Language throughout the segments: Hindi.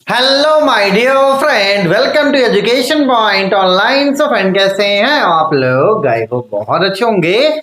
Hello my dear friend, welcome to education point online. So friend, कैसे हैं आप लोग? गाय को बहुत अच्छे होंगे।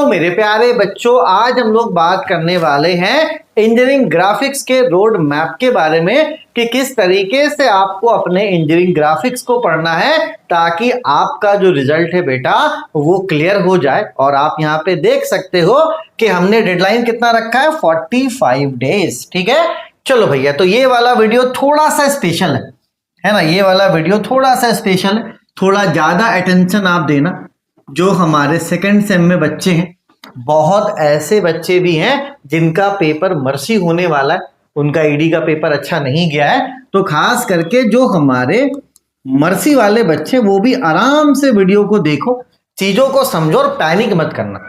मेरे प्यारे बच्चों, आज हम लोग बात करने वाले हैं इंजीनियरिंग ग्राफिक्स के रोड मैप के बारे में कि किस तरीके से आपको अपने इंजीनियरिंग ग्राफिक्स को पढ़ना है ताकि आपका जो रिजल्ट है बेटा वो क्लियर हो जाए। और आप यहाँ पे देख सकते हो कि हमने डेडलाइन कितना रखा है, 45 डेज। ठीक है, चलो भैया, तो ये वाला वीडियो थोड़ा सा स्पेशल है ना। ये वाला वीडियो थोड़ा सा स्पेशल है, थोड़ा ज्यादा अटेंशन आप देना। जो हमारे सेकंड सेम में बच्चे हैं, बहुत ऐसे बच्चे भी हैं जिनका पेपर मर्सी होने वाला है, उनका ईडी का पेपर अच्छा नहीं गया है। तो खास करके जो हमारे मर्सी वाले बच्चे, वो भी आराम से वीडियो को देखो, चीजों को समझो और पैनिक मत करना,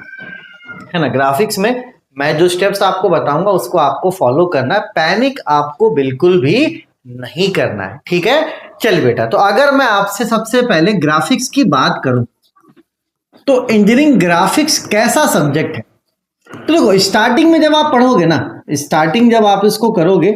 है ना। ग्राफिक्स में मैं जो स्टेप्स आपको बताऊंगा उसको आपको फॉलो करना है, पैनिक आपको बिल्कुल भी नहीं करना है। ठीक है, चल बेटा, तो अगर मैं आपसे सबसे पहले ग्राफिक्स की बात करूं तो इंजीनियरिंग ग्राफिक्स कैसा सब्जेक्ट है? तो देखो, स्टार्टिंग में जब आप पढ़ोगे ना, स्टार्टिंग जब आप इसको करोगे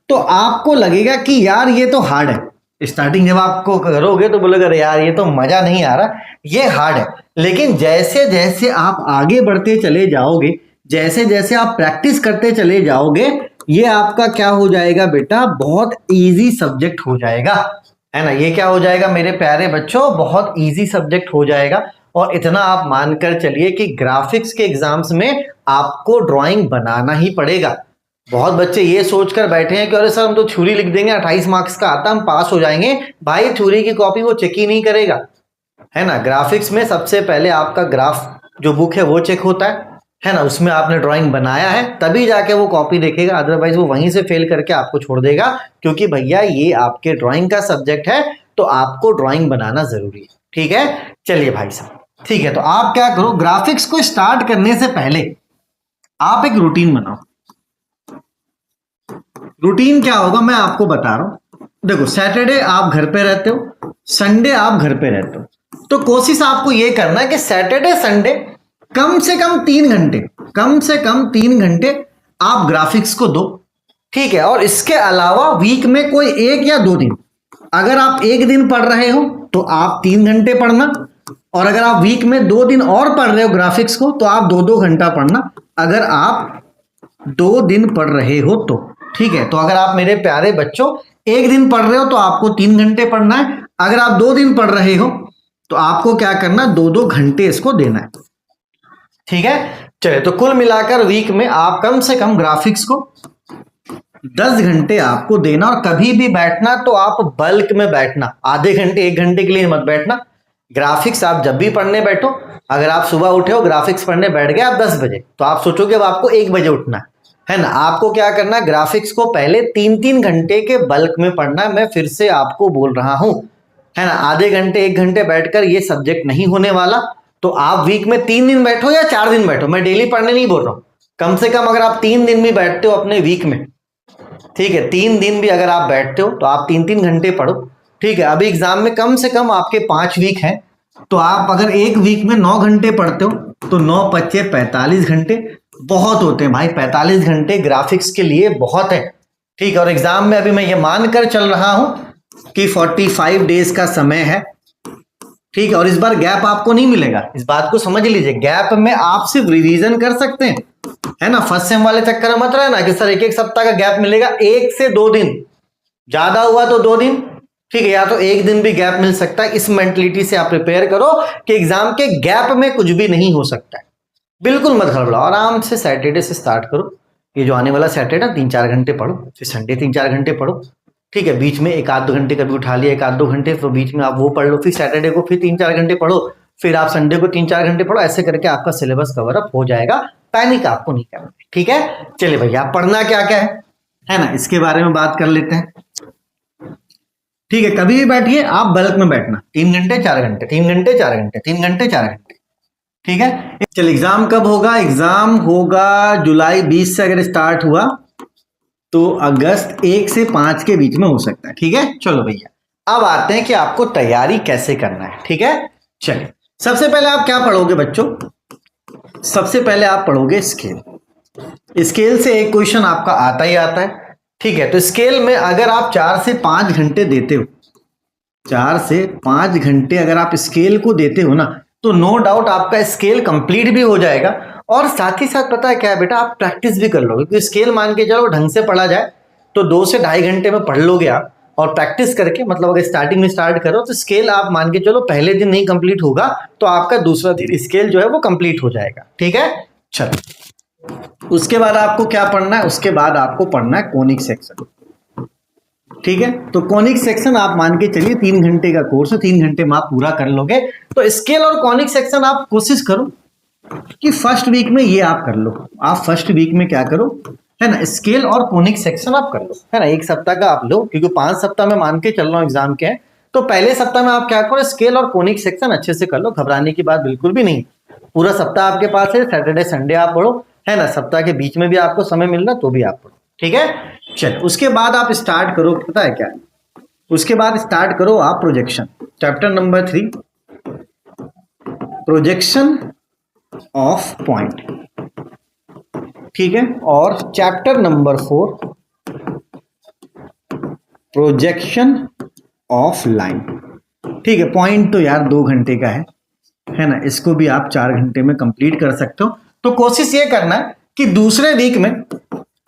तो आपको लगेगा कि यार ये तो हार्ड है। स्टार्टिंग जब आपको करोगे तो बोलोगे अरे यार ये तो मजा नहीं आ रहा, ये हार्ड है। लेकिन जैसे जैसे आप आगे बढ़ते चले जाओगे, जैसे जैसे आप प्रैक्टिस करते चले जाओगे, ये आपका क्या हो जाएगा बेटा, बहुत इजी सब्जेक्ट हो जाएगा, है ना। ये क्या हो जाएगा मेरे प्यारे बच्चों, बहुत इजी सब्जेक्ट हो जाएगा। और इतना आप मानकर चलिए कि ग्राफिक्स के एग्जाम्स में आपको ड्राइंग बनाना ही पड़ेगा। बहुत बच्चे ये सोचकर बैठे हैं कि अरे सर हम तो थ्योरी लिख देंगे, 28 मार्क्स का आता, हम पास हो जाएंगे। भाई थ्योरी की कॉपी वो चेक ही नहीं करेगा, है ना। ग्राफिक्स में सबसे पहले आपका ग्राफ जो बुक है वो चेक होता है ना। उसमें आपने ड्राइंग बनाया है तभी जाके वो कॉपी देखेगा, अदरवाइज वो वहीं से फेल करके आपको छोड़ देगा। क्योंकि भैया ये आपके ड्राइंग का सब्जेक्ट है, तो आपको ड्राइंग बनाना जरूरी है। ठीक है, चलिए भाई साहब, ठीक है। तो आप क्या करो, ग्राफिक्स को स्टार्ट करने से पहले आप एक रूटीन बनाओ। रूटीन क्या होगा मैं आपको बता रहा हूं। देखो, सैटरडे आप घर पे रहते हो, संडे आप घर पे रहते हो, तो कोशिश आपको यह करना है कि सैटरडे संडे कम से कम 3 घंटे, कम से कम 3 घंटे आप ग्राफिक्स को दो। ठीक है, और इसके अलावा वीक में कोई 1 या 2 दिन, अगर आप एक दिन पढ़ रहे हो तो आप 3 घंटे पढ़ना, और अगर आप वीक में 2 दिन और पढ़ रहे हो ग्राफिक्स को तो आप 2-2 घंटा पढ़ना, अगर आप 2 दिन पढ़ रहे हो तो। ठीक है, तो अगर आप मेरे प्यारे बच्चों एक दिन पढ़ रहे हो तो आपको 3 घंटे पढ़ना है, अगर आप 2 दिन पढ़ रहे हो तो आपको क्या करना, 2-2 घंटे इसको देना है। ठीक है, चलिए, तो कुल मिलाकर वीक में आप कम से कम ग्राफिक्स को 10 घंटे आपको देना। और कभी भी बैठना तो आप बल्क में बैठना, आधे घंटे 1 घंटे के लिए मत बैठना। ग्राफिक्स आप जब भी पढ़ने बैठो, अगर आप सुबह उठे हो ग्राफिक्स पढ़ने बैठ गए आप 10 बजे, तो आप सोचोगे अब आपको 1 बजे उठना है ना। आपको क्या करना है, ग्राफिक्स को पहले 3-3 घंटे के बल्क में पढ़ना है। मैं फिर से आपको बोल रहा हूं, है ना, आधे घंटे 1 घंटे बैठकर ये सब्जेक्ट नहीं होने वाला। तो आप वीक में 3 दिन बैठो या 4 दिन बैठो, मैं डेली पढ़ने नहीं बोल रहा हूं, कम से कम अगर आप 3 दिन भी बैठते हो अपने वीक में, ठीक है, 3 दिन भी अगर आप बैठते हो तो आप 3-3 घंटे पढ़ो। ठीक है, अभी एग्जाम में कम से कम आपके 5 वीक हैं, तो आप अगर एक वीक में 9 घंटे पढ़ते हो तो 9-5-45 घंटे बहुत होते हैं भाई। 45 घंटे ग्राफिक्स के लिए बहुत है। ठीक है, और एग्जाम में अभी मैं ये मानकर चल रहा हूं कि 45 डेज का समय है। ठीक है, और इस बार गैप आपको नहीं मिलेगा, इस बात को समझ लीजिए। गैप में आप सिर्फ रिवीजन कर सकते हैं, है ना। फर्स्ट सेम वाले चक्कर में मत रहना कि सर 1-1 सप्ताह का गैप मिलेगा, 1 से 2 दिन, ज्यादा हुआ तो 2 दिन, ठीक है, या तो 1 दिन भी गैप मिल सकता है। इस मेंटलिटी से आप प्रिपेयर करो कि एग्जाम के गैप में कुछ भी नहीं हो सकता है। बिल्कुल मत घबराओ, आराम से सैटरडे से स्टार्ट करो। ये जो आने वाला सैटरडे 3-4 घंटे पढ़ो, फिर संडे 3-4 घंटे पढ़ो। ठीक है, बीच में 1-2 घंटे कभी उठा लिया, 1-2 घंटे, तो बीच में आप वो पढ़ लो, फिर सैटरडे को फिर 3-4 घंटे पढ़ो, फिर आप संडे को 3-4 घंटे पढ़ो। ऐसे करके आपका सिलेबस कवर अप हो जाएगा, पैनिक आपको नहीं करना। ठीक है, चलिए भैया, पढ़ना क्या क्या है ना, इसके बारे में बात कर लेते हैं। ठीक है, कभी भी बैठिए, आप बल्क में बैठना, 3 घंटे 4 घंटे, 3 घंटे 4 घंटे, 3 घंटे 4 घंटे। ठीक है, चल एग्जाम कब होगा? एग्जाम होगा जुलाई 20 से अगर स्टार्ट हुआ तो अगस्त 1 से 5 के बीच में हो सकता है। ठीक है, चलो भैया, अब आते हैं कि आपको तैयारी कैसे करना है। ठीक है, चलिए, सबसे पहले आप क्या पढ़ोगे बच्चों? सबसे पहले आप पढ़ोगे स्केल। स्केल से एक क्वेश्चन आपका आता ही आता है। ठीक है, तो स्केल में अगर आप 4 से 5 घंटे देते हो, 4 से 5 घंटे अगर आप स्केल को देते हो ना, तो नो डाउट आपका स्केल कंप्लीट भी हो जाएगा और साथ ही साथ पता है क्या है बेटा, आप प्रैक्टिस भी कर लोगे। क्योंकि स्केल मान के चलो ढंग से पढ़ा जाए तो 2 से ढाई घंटे में पढ़ लोगे आप, और प्रैक्टिस करके मतलब अगर स्टार्टिंग में स्टार्ट करो तो स्केल आप मान के चलो पहले दिन नहीं कंप्लीट होगा तो आपका दूसरा दिन स्केल जो है वो कंप्लीट हो जाएगा। ठीक है, चलो उसके बाद आपको क्या पढ़ना है, उसके बाद आपको पढ़ना है कोनिक सेक्शन। ठीक है, तो कोनिक सेक्शन आप मान के चलिए 3 घंटे का कोर्स है, 3 घंटे में आप पूरा कर लोगे। तो स्केल और कोनिक सेक्शन आप कोशिश करो कि फर्स्ट वीक में ये आप कर लो। आप फर्स्ट वीक में क्या करो, है ना, स्केल और कोनिक सेक्शन आप कर लो, है ना, 1 सप्ताह का आप लो, क्योंकि 5 सप्ताह में मान के चल रहा हूँ एग्जाम के हैं। तो पहले सप्ताह में आप क्या करो, स्केल और कोनिक सेक्शन अच्छे से कर लो, घबराने की बात बिल्कुल भी नहीं। पूरा सप्ताह आपके पास है, सैटरडे संडे आप पढ़ो, है ना, सप्ताह के बीच में भी आपको समय मिल रहा तो भी आप पढ़ो। ठीक है, चलो उसके बाद आप स्टार्ट करो, पता है क्या, उसके बाद स्टार्ट करो आप projection, chapter number 3, projection of point. ठीक है, और chapter number 4, projection of line. ठीक है, पॉइंट तो यार 2 घंटे का है ना, इसको भी आप 4 घंटे में कंप्लीट कर सकते हो। तो कोशिश ये करना है कि दूसरे वीक में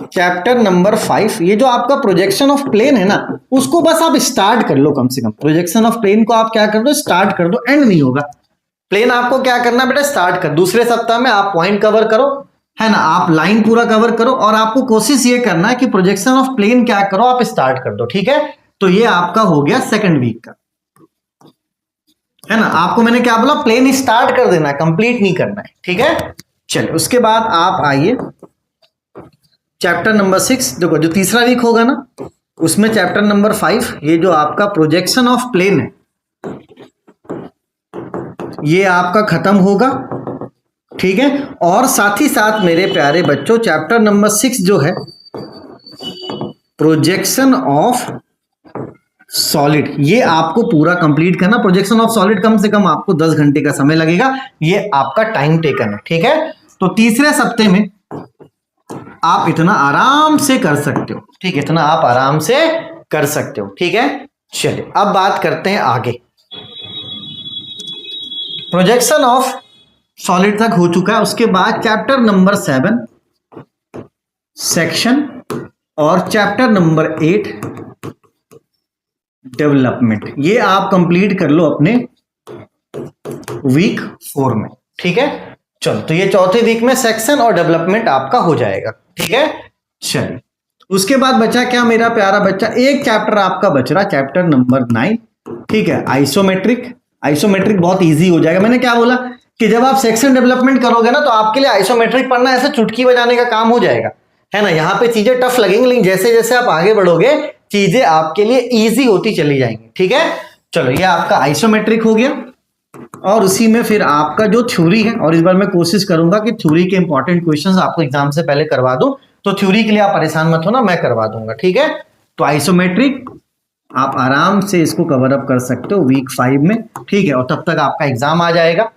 चैप्टर नंबर 5, ये जो आपका प्रोजेक्शन ऑफ प्लेन है ना, उसको बस आप स्टार्ट कर लो। कम से कम प्रोजेक्शन ऑफ प्लेन को आप क्या कर दो, स्टार्ट कर दो, एंड नहीं होगा। प्लेन आपको क्या करना बेटा, स्टार्ट कर, दूसरे सप्ताह में आप पॉइंट कवर करो, है ना, आप लाइन पूरा कवर करो, और आपको कोशिश ये करना है कि प्रोजेक्शन ऑफ प्लेन क्या करो, आप स्टार्ट कर दो। ठीक है, तो ये आपका हो गया सेकंड वीक का, है ना। आपको मैंने क्या बोला, प्लेन स्टार्ट कर देना है, कंप्लीट नहीं करना है। ठीक है, चलिए उसके बाद आप आइए चैप्टर नंबर 6। देखो जो तीसरा वीक होगा ना, उसमें चैप्टर नंबर 5, ये जो आपका प्रोजेक्शन ऑफ प्लेन है, ये आपका खत्म होगा। ठीक है, और साथ ही साथ मेरे प्यारे बच्चों चैप्टर नंबर 6 जो है प्रोजेक्शन ऑफ सॉलिड, ये आपको पूरा कंप्लीट करना। प्रोजेक्शन ऑफ सॉलिड कम से कम आपको 10 घंटे का समय लगेगा, ये आपका टाइम टेकन है। ठीक है, तो तीसरे सप्ते में आप इतना आराम से कर सकते हो। ठीक है, इतना आप आराम से कर सकते हो। ठीक है, चलिए अब बात करते हैं आगे। प्रोजेक्शन ऑफ सॉलिड तक हो चुका है, उसके बाद चैप्टर नंबर 7 सेक्शन, और चैप्टर नंबर 8 डेवलपमेंट, ये आप कंप्लीट कर लो अपने वीक 4 में। ठीक है, चलो तो ये चौथे वीक में सेक्शन और डेवलपमेंट आपका हो जाएगा। ठीक है, चलिए उसके बाद बचा क्या मेरा प्यारा बच्चा, एक चैप्टर आपका बच रहा, चैप्टर नंबर 9। ठीक है, आइसोमेट्रिक। आइसोमेट्रिक बहुत इजी हो जाएगा। मैंने क्या बोला कि जब आप सेक्शन डेवलपमेंट करोगे ना, तो आपके लिए आइसोमेट्रिक पढ़ना ऐसे चुटकी बजाने का काम हो जाएगा, है ना। यहाँ पे चीजें टफ लगेंगी, लेकिन जैसे जैसे आप आगे बढ़ोगे चीजें आपके लिए इजी होती चली जाएंगी। ठीक है, चलो ये आपका आइसोमेट्रिक हो गया, और उसी में फिर आपका जो थ्योरी है, और इस बार मैं कोशिश करूंगा कि थ्योरी के इंपॉर्टेंट क्वेश्चंस आपको एग्जाम से पहले करवा दूं, तो थ्योरी के लिए आप परेशान मत होना, मैं करवा दूंगा। ठीक है, तो आइसोमेट्रिक आप आराम से इसको कवर अप कर सकते हो वीक 5 में। ठीक है, और तब तक आपका एग्जाम आ जाएगा।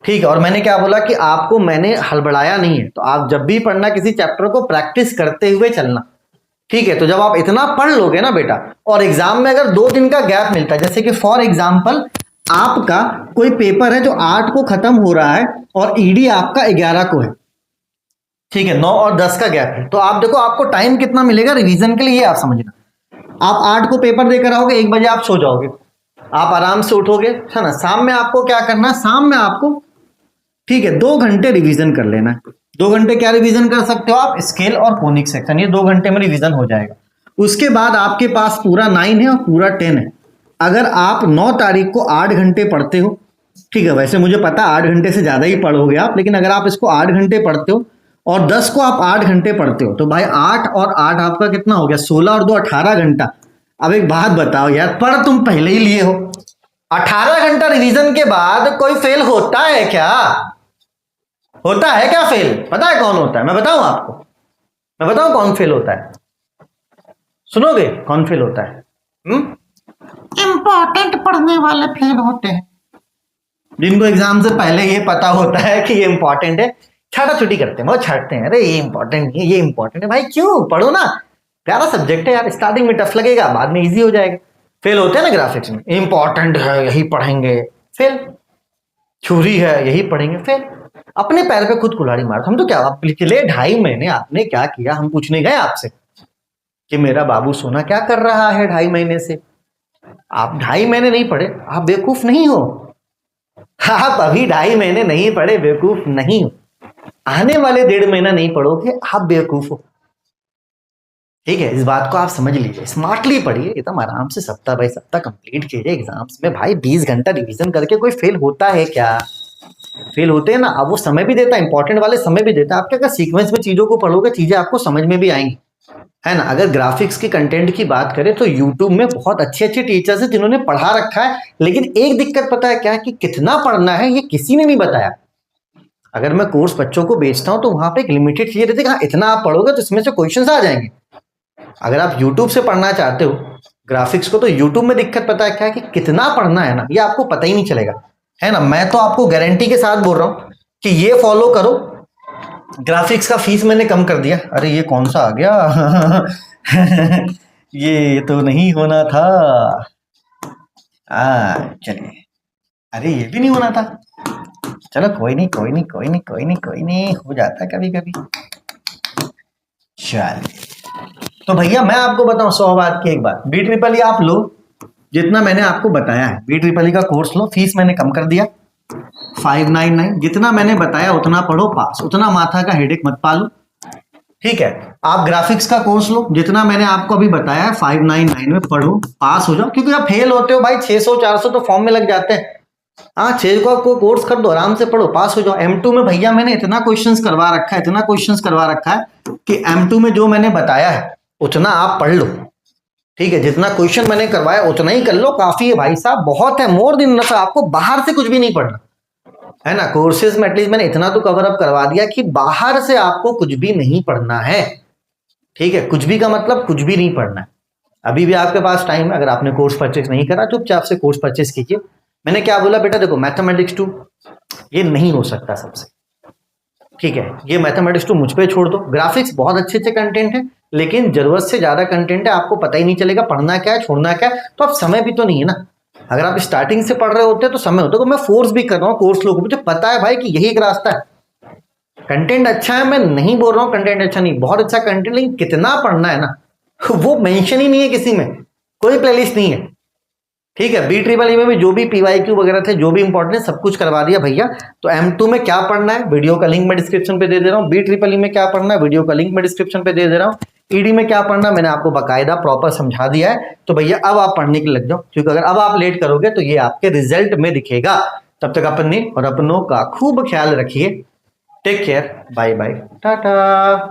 ठीक है, और मैंने क्या बोला कि आपको मैंने हड़बड़ाया नहीं है, तो आप जब भी पढ़ना किसी चैप्टर को प्रैक्टिस करते हुए चलना। ठीक है, तो जब आप इतना पढ़ लोगे ना बेटा, और एग्जाम में अगर 2 दिन का गैप मिलता है, जैसे कि फॉर एग्जाम्पल आपका कोई पेपर है जो 8 को खत्म हो रहा है और ईडी आपका 11 को है, ठीक है, 9 और 10 का गैप है, तो आप देखो आपको टाइम कितना मिलेगा रिवीजन के लिए, ये आप समझना। आप 8 को पेपर देकर आओगे, 1 बजे आप सो जाओगे, आप आराम से उठोगे, है ना। शाम में आपको क्या करना है, शाम में आपको, ठीक है, 2 घंटे रिवीजन कर लेना है। 2 घंटे क्या रिवीजन कर सकते हो आप, स्केल और कोनिक सेक्शन, ये 2 घंटे में रिवीजन हो जाएगा। उसके बाद आपके पास पूरा 9 है और पूरा 10 है। अगर आप 9 तारीख को 8 घंटे पढ़ते हो, ठीक है, वैसे मुझे पता 8 घंटे से ज्यादा ही पढ़ोगे आप, लेकिन अगर आप इसको 8 घंटे पढ़ते हो और 10 को आप 8 घंटे पढ़ते हो, तो भाई 8 और 8 आपका कितना हो गया, 16 और 2 18 घंटा। अब एक बात बताओ यार, पढ़ तुम पहले ही लिए हो, 18 घंटा रिवीजन के बाद कोई फेल होता है क्या? होता है क्या फेल? पता है कौन होता है? मैं बताऊं आपको, मैं बताऊं कौन फेल होता है? सुनोगे कौन फेल होता है? इंपॉर्टेंट पढ़ने वाले फेल होते हैं, जिनको एग्जाम से पहले ये पता होता है कि ये इंपॉर्टेंट है, छाटा छुट्टी करते हैं, वो छाटते हैं, अरे ये इंपॉर्टेंट है, ये इंपॉर्टेंट है। भाई क्यों? पढ़ो ना, प्यारा सब्जेक्ट है यार, स्टार्टिंग में टफ लगेगा, बाद में इजी हो जाएगा। फेल होते हैं ना ग्राफिक्स में, इंपॉर्टेंट है यही पढ़ेंगे, फेल। थ्योरी है यही पढ़ेंगे, फेल। अपने पैर पे खुद कुल्हाड़ी मार। हम तो क्या, आप पिछले 2.5 महीने आपने क्या किया, हम पूछने गए आपसे कि मेरा बाबू सोना क्या कर रहा है 2.5 महीने से। आप 2.5 महीने नहीं पढ़े, आप बेवकूफ नहीं हो। आप अभी 2.5 महीने नहीं पढ़े, बेवकूफ नहीं हो। आने वाले 1.5 महीना नहीं पढ़ोगे, आप बेवकूफ हो। ठीक है, इस बात को आप समझ लीजिए, स्मार्टली पढ़िए, एकदम आराम से सप्ताह बाय सप्ताह कंप्लीट कीजिए। एग्जाम्स में भाई 20 घंटा रिवीजन करके कोई फेल होता है क्या? फेल होते हैं ना। अब वो समय भी देता है, इंपॉर्टेंट वाले समय भी देता है। आप क्या अगर सीक्वेंस में चीजों को पढ़ोगे, चीजें आपको समझ में भी आएंगी, है ना। अगर ग्राफिक्स के कंटेंट की बात करें तो यूट्यूब में बहुत अच्छे अच्छे टीचर्स हैं जिन्होंने पढ़ा रखा है, लेकिन एक दिक्कत पता है क्या है, कि कितना पढ़ना है ये किसी ने नहीं बताया। अगर मैं कोर्स बच्चों को बेचता हूं तो वहां पे एक लिमिटेड चीजें रहती है, हाँ इतना आप पढ़ोगे तो इसमें से क्वेश्चंस आ जाएंगे। अगर आप यूट्यूब से पढ़ना चाहते हो ग्राफिक्स को, तो यूट्यूब में दिक्कत पता है क्या है, कि कितना पढ़ना है ना, ये आपको पता ही नहीं चलेगा, है ना। मैं तो आपको गारंटी के साथ बोल रहा हूं कि ये फॉलो करो। ग्राफिक्स का फीस मैंने कम कर दिया। अरे ये कौन सा आ गया ये तो नहीं होना था। चलिए, अरे ये भी नहीं होना था। चलो कोई नहीं, कोई नहीं, कोई नहीं, कोई नहीं, कोई नहीं, हो जाता है कभी कभी। चलिए, तो भैया मैं आपको बताऊं 100 बात की एक बात, BEE आप लो, जितना मैंने आपको बताया है BEE का कोर्स लो, फीस मैंने कम कर दिया 599। जितना मैंने बताया उतना पढ़ो, पास, उतना माथा का हेडेक मत पालो। ठीक है, आप ग्राफिक्स का कोर्स लो, जितना मैंने आपको अभी बताया है 599 में पढ़ो, पास हो जाओ। क्योंकि आप फेल होते हो भाई 600 400 तो फॉर्म में लग जाते हैं। हाँ, 6 को कोर्स कर दो, आराम से पढ़ो, पास हो जाओ। M2 में भैया मैंने इतना क्वेश्चंस करवा रखा है, इतना क्वेश्चंस करवा रखा है कि M2 में जो मैंने बताया है उतना आप पढ़ लो। ठीक है, जितना क्वेश्चन मैंने करवाया उतना ही कर लो, काफी है भाई साहब, बहुत है, मोर देन इनफ। आपको बाहर से कुछ भी नहीं पढ़ना, है ना। कोर्सेज में एटलीस्ट मैंने इतना तो कवर अप करवा दिया कि बाहर से आपको कुछ भी नहीं पढ़ना है। ठीक है, कुछ भी का मतलब कुछ भी नहीं पढ़ना है। अभी भी आपके पास टाइम है, अगर आपने कोर्स परचेज नहीं करा चुपचाप से कोर्स परचेज कीजिए। मैंने क्या बोला बेटा, देखो मैथमेटिक्स 2 ये नहीं हो सकता सबसे। ठीक है, ये मैथमेटिक्स 2 मुझ पे छोड़ दो। ग्राफिक्स बहुत अच्छे अच्छे कंटेंट है, लेकिन जरूरत से ज्यादा कंटेंट है, आपको पता ही नहीं चलेगा पढ़ना क्या है छोड़ना क्या है। तो अब समय भी तो नहीं है ना। अगर आप स्टार्टिंग से पढ़ रहे होते तो समय होता। तो मैं फोर्स भी कर रहा हूँ कोर्स लोगों को, मुझे पता है भाई कि यही एक रास्ता है। कंटेंट अच्छा है, मैं नहीं बोल रहा हूँ कंटेंट अच्छा नहीं, बहुत अच्छा कंटेंट, लेकिन कितना पढ़ना है ना वो मेंशन ही नहीं है किसी में, कोई प्लेलिस्ट नहीं है। ठीक है, BEE में भी जो भी PYQ वगैरह थे, जो भी इंपॉर्टेंट सब कुछ करवा दिया भैया। तो M2 में क्या पढ़ना है, वीडियो का लिंक मैं डिस्क्रिप्शन पे दे दे रहा हूँ। BEE में क्या पढ़ना है, वीडियो का लिंक मैं डिस्क्रिप्शन पे दे दे रहा हूँ। ED में क्या पढ़ना मैंने आपको बकायदा प्रॉपर समझा दिया है। तो भैया अब आप पढ़ने के लिए लग जाओ, क्योंकि अगर अब आप लेट करोगे तो ये आपके रिजल्ट में दिखेगा। तब तक अपने और अपनों का खूब ख्याल रखिए। Take care, bye bye, Tata.